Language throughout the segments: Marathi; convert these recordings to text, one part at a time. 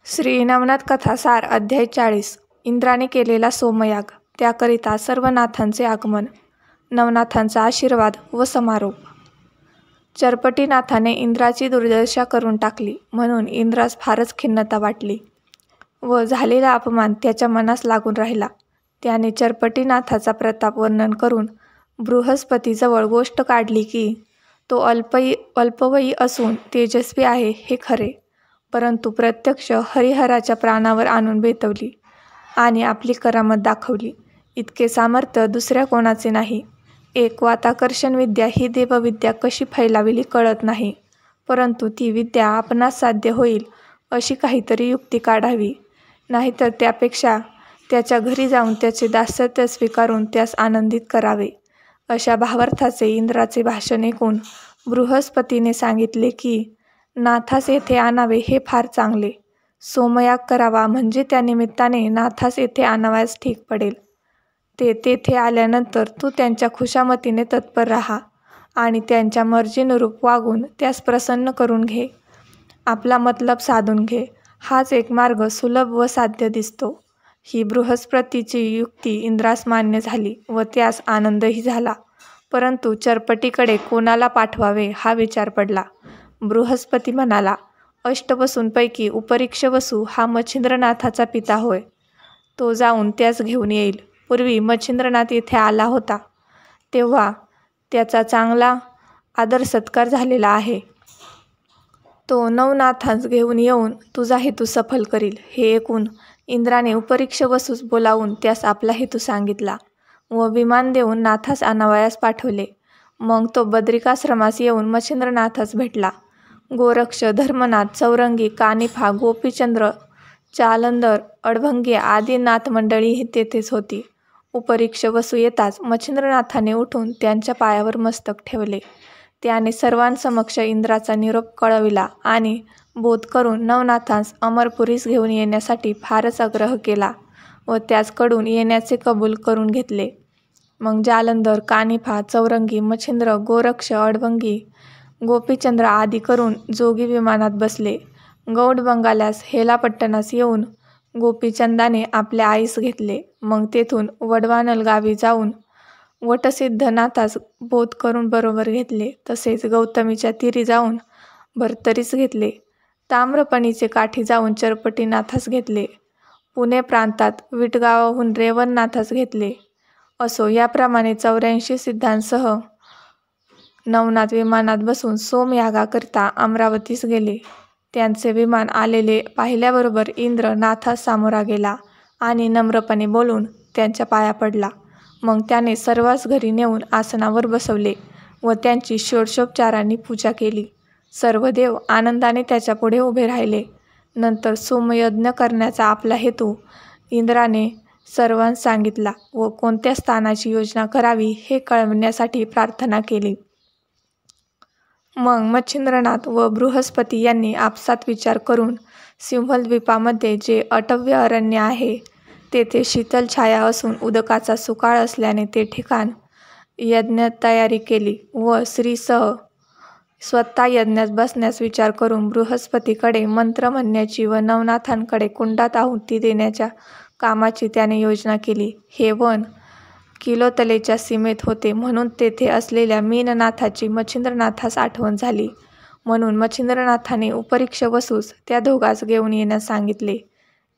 श्री नवनाथ कथा सार अध्याय 40. इंद्राने केलेला सोमयाग, त्याकरिता सर्व नाथांचे आगमन, नवनाथांचा आशीर्वाद व समारोप. चरपटीनाथाने इंद्राची दुर्दशा करून टाकली, म्हणून इंद्रास फारच खिन्नता वाटली व झालेला अपमान त्याच्या मनास लागून राहिला. त्याने चरपटीनाथाचा प्रताप वर्णन करून बृहस्पतीजवळ गोष्ट काढली की तो अल्पवयी असून तेजस्वी आहे हे खरे, परंतु प्रत्यक्ष हरिहराच्या प्राणावर आणून बेतवली आणि आपली करामत दाखवली. इतके सामर्थ्य दुसऱ्या कोणाचे नाही. एक वाताकर्षण विद्या ही देवविद्या कशी फैलाविली कळत नाही, परंतु ती विद्या आपणास साध्य होईल अशी काहीतरी युक्ती काढावी, नाहीतर त्यापेक्षा त्याच्या घरी जाऊन त्याचे दासत्य स्वीकारून त्यास आनंदित करावे. अशा भावार्थाचे इंद्राचे भाषण ऐकून बृहस्पतीने सांगितले की नाथास येथे आणावे हे फार चांगले. सोमयाग करावा म्हणजे त्या निमित्ताने नाथास येथे आणावयास ठीक पडेल. ते तेथे आल्यानंतर तू त्यांच्या खुशामतीने तत्पर राहा आणि त्यांच्या मर्जीनुरूप वागून त्यास प्रसन्न करून घे. आपला मतलब साधून घे. हाच एक मार्ग सुलभ व साध्य दिसतो. ही बृहस्पतीची युक्ती इंद्रास मान्य झाली व त्यास आनंदही झाला, परंतु चरपटीकडे कोणाला पाठवावे हा विचार पडला. बृहस्पती म्हणाला, अष्टवसूंपैकी उपरीक्षवसू हा मच्छिंद्रनाथाचा पिता होय. तो जाऊन त्यास घेऊन येईल. पूर्वी मच्छिंद्रनाथ येथे आला होता, तेव्हा त्याचा चांगला आदर सत्कार झालेला आहे. तो नवनाथांस घेऊन येऊन तुझा हेतू सफल करील. हे ऐकून इंद्राने उपरीक्षवसूस बोलावून त्यास आपला हेतू सांगितला व विमान देऊन नाथास आणावयास पाठवले. मग तो बद्रिकाश्रमास येऊन मच्छिंद्रनाथास भेटला. गोरक्ष, धर्मनाथ, चौरंगी, कानिफा, गोपीचंद्र, जालंधर, अडभंगी आदी नाथमंडळी तेथेच होती. उपरीक्षवसू येताच मच्छिंद्रनाथाने उठून त्यांच्या पायावर मस्तक ठेवले. त्याने सर्वांसमक्ष इंद्राचा निरोप कळविला आणि बोध करून नवनाथांस अमरपुरीस घेऊन येण्यासाठी फारच आग्रह केला व त्याचकडून येण्याचे कबूल करून घेतले. मग जालंधर, कानिफा, चौरंगी, मच्छिंद्र, गोरक्ष, अडभंगी, गोपीचंद्र आदी करून जोगी विमानात बसले. गौड बंगाल्यास हेलापट्टणास येऊन गोपीचंदाने आपल्या आईस घेतले. मग तेथून वडवानल गावी जाऊन वटसिद्धनाथास बोध करून बरोबर घेतले. तसेच गौतमीच्या तीरी जाऊन भर्तरीस घेतले. ताम्रपणीचे काठी जाऊन चरपटीनाथास घेतले. पुणे प्रांतात विटगावाहून रेवणनाथास घेतले. असो याप्रमाणे 84 सिद्धांसह नवनाथ विमानात बसून सोमयागाकरिता अमरावतीस गेले. त्यांचे विमान आलेले पाहिल्याबरोबर इंद्र नाथास सामोरा गेला आणि नम्रपणे बोलून त्यांच्या पाया पडला. मग त्याने सर्वांस घरी नेऊन आसनावर बसवले व त्यांची षोडशोपचारांनी पूजा केली. सर्व देव आनंदाने त्याच्या पुढे उभे राहिले. नंतर सोमयज्ञ करण्याचा आपला हेतू इंद्राने सर्वांस सांगितला व कोणत्या स्थानाची योजना करावी हे कळविण्यासाठी प्रार्थना केली. मग मच्छिंद्रनाथ व बृहस्पती यांनी आपसात विचार करून सिंहलद्वीपामध्ये जे अटव्य अरण्य आहे तेथे शीतल छाया असून उदकाचा सुकाळ असल्याने ते ठिकाण यज्ञ तयारी केली व श्रीसह स्वतः यज्ञास बसण्यास विचार करून बृहस्पतीकडे मंत्र म्हणण्याची व नवनाथांकडे कुंडात आहुती देण्याच्या कामाची त्याने योजना केली. हे वन किलोतलेच्या सीमेत होते, म्हणून तेथे असलेल्या मीननाथाची मच्छिंद्रनाथास आठवण झाली. म्हणून मच्छिंद्रनाथाने उपरीक्षवसूस त्या दोघास घेऊन येण्यास सांगितले.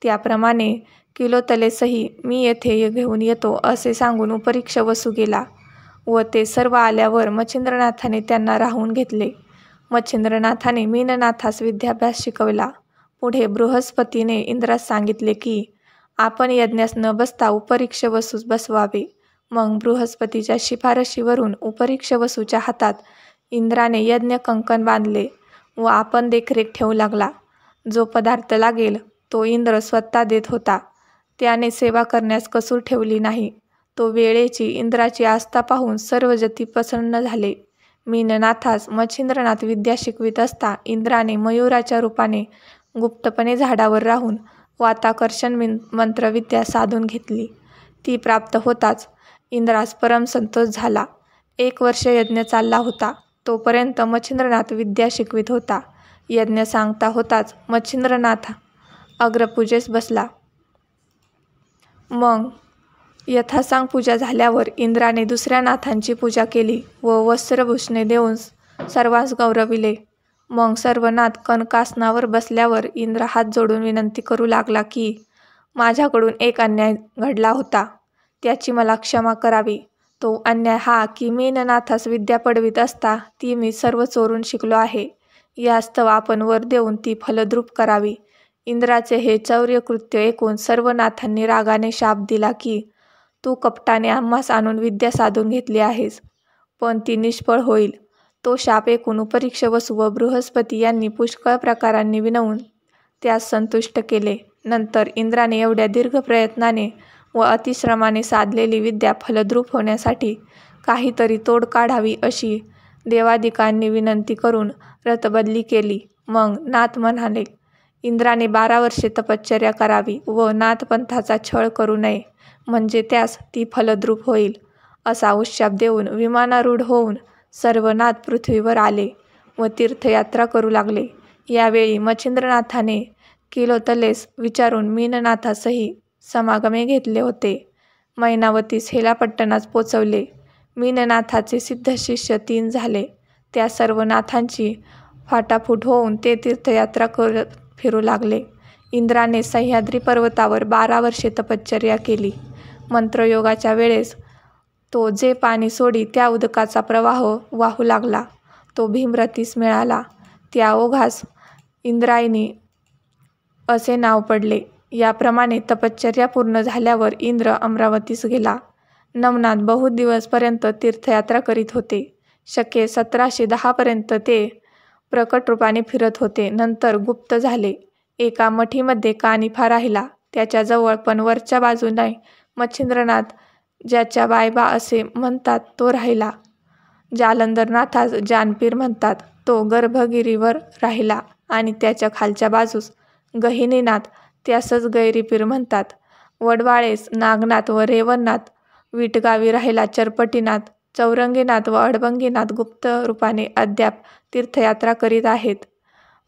त्याप्रमाणे किलोतलेसही मी येथे घेऊन येतो असे सांगून उपरीक्षवसू गेला व ते सर्व आल्यावर मच्छिंद्रनाथाने त्यांना राहून घेतले. मच्छिंद्रनाथाने मीननाथास विद्याभ्यास शिकवला. पुढे बृहस्पतीने इंद्रास सांगितले की आपण यज्ञास न बसता उपरीक्षवसूस बसवावे. मग बृहस्पतीच्या शिफारशीवरून उपरीक्षवसूच्या हातात इंद्राने यज्ञ कंकण बांधले व आपण देखरेख ठेवू लागला. जो पदार्थ लागेल तो इंद्र स्वतः देत होता. त्याने सेवा करण्यास कसूर ठेवली नाही. तो वेळेची इंद्राची आस्था पाहून सर्व जती प्रसन्न झाले. मीननाथास मच्छिंद्रनाथ विद्या शिकवित असता इंद्राने मयूराच्या रूपाने गुप्तपणे झाडावर राहून वाताकर्षण मंत्रविद्या साधून घेतली. ती प्राप्त होताच इंद्रास परमसंतोष झाला. 1 वर्ष यज्ञ चालला होता. तोपर्यंत मच्छिंद्रनाथ विद्या शिकवित होता. यज्ञ सांगता होताच मच्छिंद्रनाथ अग्रपूजेस बसला. मग यथासांग पूजा झाल्यावर इंद्राने दुसऱ्या नाथांची पूजा केली व वस्त्रभूषणे देऊन सर्वांस गौरविले. मग सर्व नाथ कनकासनावर बसल्यावर इंद्र हात जोडून विनंती करू लागला की माझ्याकडून एक अन्याय घडला होता, त्याची मला क्षमा करावी. तो अन्याय हा की मीननाथास विद्या पडवीत असता ती मी सर्व चोरून शिकलो आहे. यास्तव आपण वर देऊन ती फलद्रूप करावी. इंद्राचे हे चौर्यकृत्य ऐकून सर्व नाथांनी रागाने शाप दिला की तू कपटाने आम्हास आणून विद्या साधून घेतली आहेस, पण ती निष्फळ होईल. तो शाप ऐकून उपरीक्ष वसु व बृहस्पती यांनी पुष्कळ प्रकारांनी विनवून त्यास संतुष्ट केले. नंतर इंद्राने एवढ्या दीर्घ प्रयत्नाने व अतिश्रमाने साधलेली विद्या फलद्रूप होण्यासाठी काहीतरी तोड काढावी अशी देवादिकांनी विनंती करून रथबदली केली. मग नाथ म्हणाले, इंद्राने 12 वर्षे तपश्चर्या करावी व नाथपंथाचा छळ करू नये, म्हणजे त्यास ती फलद्रूप होईल. असा उशाप देऊन विमानारूढ होऊन सर्व नाथ पृथ्वीवर आले व तीर्थयात्रा करू लागले. यावेळी मच्छिंद्रनाथाने किलोतलेस विचारून मीननाथासही समागमे घेतले होते. मैनावतीस हेलापट्टणास पोचवले. मीननाथाचे सिद्ध शिष्य 3 झाले. त्या सर्व नाथांची फाटाफूट होऊन ते तीर्थयात्रा करत फिरू लागले. इंद्राने सह्याद्री पर्वतावर 12 वर्षे तपश्चर्या केली. मंत्रयोगाच्या वेळेस तो जे पाणी सोडी त्या उदकाचा प्रवाह वाहू लागला. तो भीमरथीस मिळाला. त्या ओघास इंद्रायणी असे नाव पडले. याप्रमाणे तपश्चर्या पूर्ण झाल्यावर इंद्र अमरावतीस गेला. नमनाथ बहुत दिवसपर्यंत तीर्थयात्रा करीत होते. शके 1710 पर्यंत ते प्रकट रूपाने फिरत होते. नंतर गुप्त झाले. एका मठीमध्ये कानिफा राहिला. त्याच्याजवळ पण वरच्या बाजूने मच्छिंद्रनाथ, ज्याच्या बायबा असे म्हणतात, तो राहिला. जालंधरनाथास जानपीर म्हणतात, तो गर्भगिरीवर राहिला. आणि त्याच्या खालच्या बाजूस गहिनीनाथ, त्यासच गैरीपीर म्हणतात. वडवाळेस नागनाथ व रेवणनाथ, विटगावी राहिला चरपटीनाथ, चौरंगीनाथ व अडबंगीनाथ गुप्त रूपाने अद्याप तीर्थयात्रा करीत आहेत.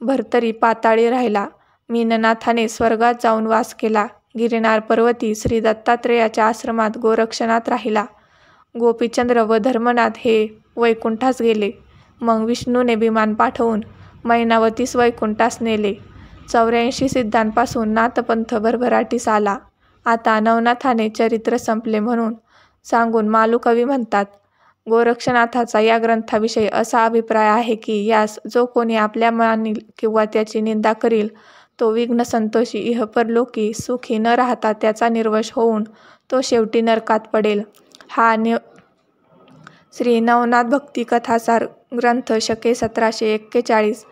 भर्तरी पाताळी राहिला. मीननाथाने स्वर्गात जाऊन वास केला. गिरिनार पर्वती श्री दत्तात्रेयाच्या आश्रमात गोरक्षनाथ राहिला. गोपीचंद्र व धर्मनाथ हे वैकुंठास गेले. मग विष्णूने विमान पाठवून मैनावतीस वैकुंठास नेले. 84 सिद्धांपासून नाथपंथ भरभराटीस आला. आता नवनाथाने चरित्र संपले म्हणून सांगून मालूकवी म्हणतात, गोरक्षनाथाचा या ग्रंथाविषयी असा अभिप्राय आहे की यास जो कोणी आपल्या मानील किंवा त्याची निंदा करील तो विघ्न संतोषी इहपरलोकी सुखी न राहता त्याचा निर्वश होऊन तो शेवटी नरकात पडेल. हा श्री नवनाथ भक्ती कथासार ग्रंथ शके 1741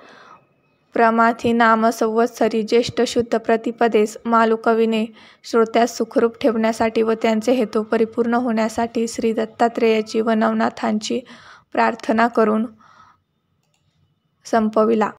प्रमाथी नाम संवत्सरी ज्येष्ठ शुद्ध प्रतिपदेस मालूकवीने श्रोत्यास सुखरूप ठेवण्यासाठी व त्यांचे हेतू परिपूर्ण होण्यासाठी श्री दत्तात्रेयाची व नवनाथांची प्रार्थना करून संपविला.